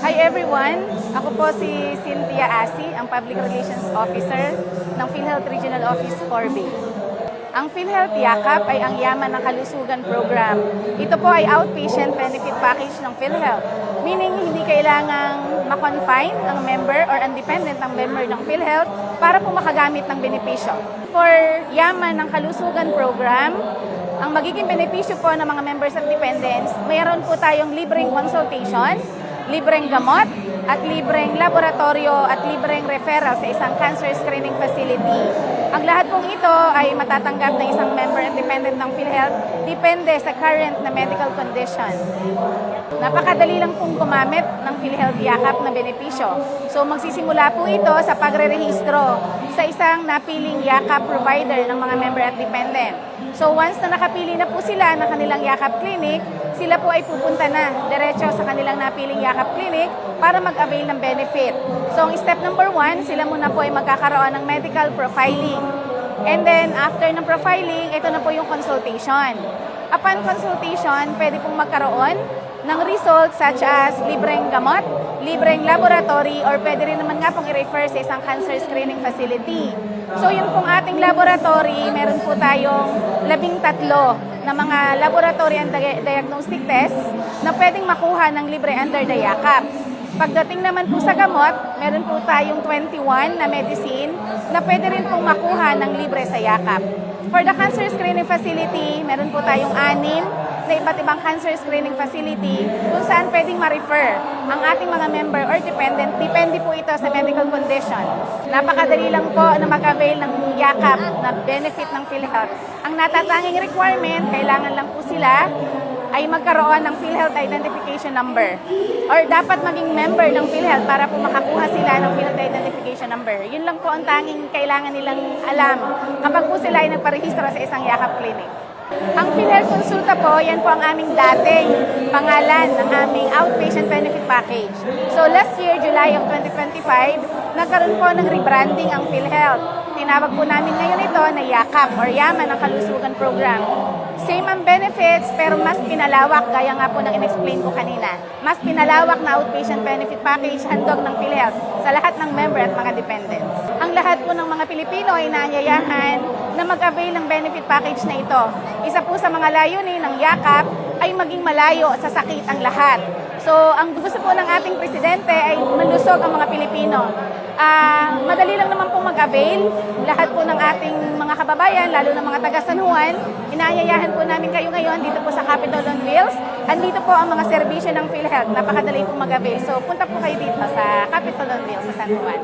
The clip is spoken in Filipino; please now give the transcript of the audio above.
Hi everyone! Ako po si Cynthia Asi, ang Public Relations Officer ng PhilHealth Regional Office 4B. Ang PhilHealth Yakap ay ang Yaman ng Kalusugan Program. Ito po ay outpatient benefit package ng PhilHealth, meaning hindi kailangang ma-confine ang member or ang dependent ng member ng PhilHealth para po makagamit ng benepisyo. For Yaman ng Kalusugan Program, ang magiging benepisyo po ng mga members at dependents, mayroon po tayong libreng consultation, libreng gamot, at libreng laboratorio at libreng referral sa isang cancer screening facility. Ang lahat pong ito ay matatanggap ng isang member and dependent ng PhilHealth depende sa current na medical condition. Napakadali lang pong gumamit ng PhilHealth Yakap na benepisyo. So magsisimula po ito sa pagre-rehistro sa isang napiling Yakap provider ng mga member at dependent. So once na nakapili na po sila ng kanilang Yakap clinic, sila po ay pupunta na diretso sa kanilang napiling Yakap clinic para mag-avail ng benefit. So ang step number 1, sila muna po ay magkakaroon ng medical profiling. And then after ng profiling, ito na po yung consultation. Upon consultation, pwede pong magkaroon ng results such as libreng gamot, libreng laboratory, or pwede rin naman nga pong i-refer sa isang cancer screening facility. So yun pong ating laboratory, meron po tayong 13 na mga laboratory and diagnostic tests na pwedeng makuha ng libre under the Yakap. Pagdating naman po sa gamot, meron po tayong 21 na medicine na pwede rin pong makuha ng libre sa Yakap. For the cancer screening facility, meron po tayong 6 na iba't ibang cancer screening facility kung saan pwedeng ma-refer ang ating mga member or dependent. Depende po ito sa medical condition. Napakadali lang po na mag-avail ng Yakap na benefit ng PhilHealth. Ang natatanging requirement, kailangan lang po sila ay magkaroon ng PhilHealth Identification Number or dapat maging member ng PhilHealth para po makakuha sila ng PhilHealth Identification Number. Yun lang po ang tanging kailangan nilang alam kapag po sila ay nagparehistro sa isang Yakap clinic. Ang PhilHealth Consulta po, yan po ang aming dating pangalan ng aming outpatient benefit package. So last year, July of 2025, nagkaroon po ng rebranding ang PhilHealth. Tinawag po namin ngayon ito na Yakap or Yaman ng Kalusugan Program. Same ang benefits pero mas pinalawak gaya nga po ng in-explain ko kanina. Mas pinalawak na outpatient benefit package handog ng PhilHealth sa lahat ng member at mga dependents. Ang lahat po ng mga Pilipino ay naanyayahan na mag-avail ng benefit package na ito. Isa po sa mga layunin ng Yakap ay maging malayo sa sakit ang lahat. So, ang gusto po ng ating presidente ay malusog ang mga Pilipino. Madali lang naman pong mag-avail. Lahat po ng ating mga kababayan, lalo ng mga taga San Juan, inaanyayahan po namin kayo ngayon dito po sa Capitol on Wheels. Andito po ang mga serbisyo ng PhilHealth. Napakadali pong mag-avail. So, punta po kayo dito sa Capitol on Wheels sa San Juan.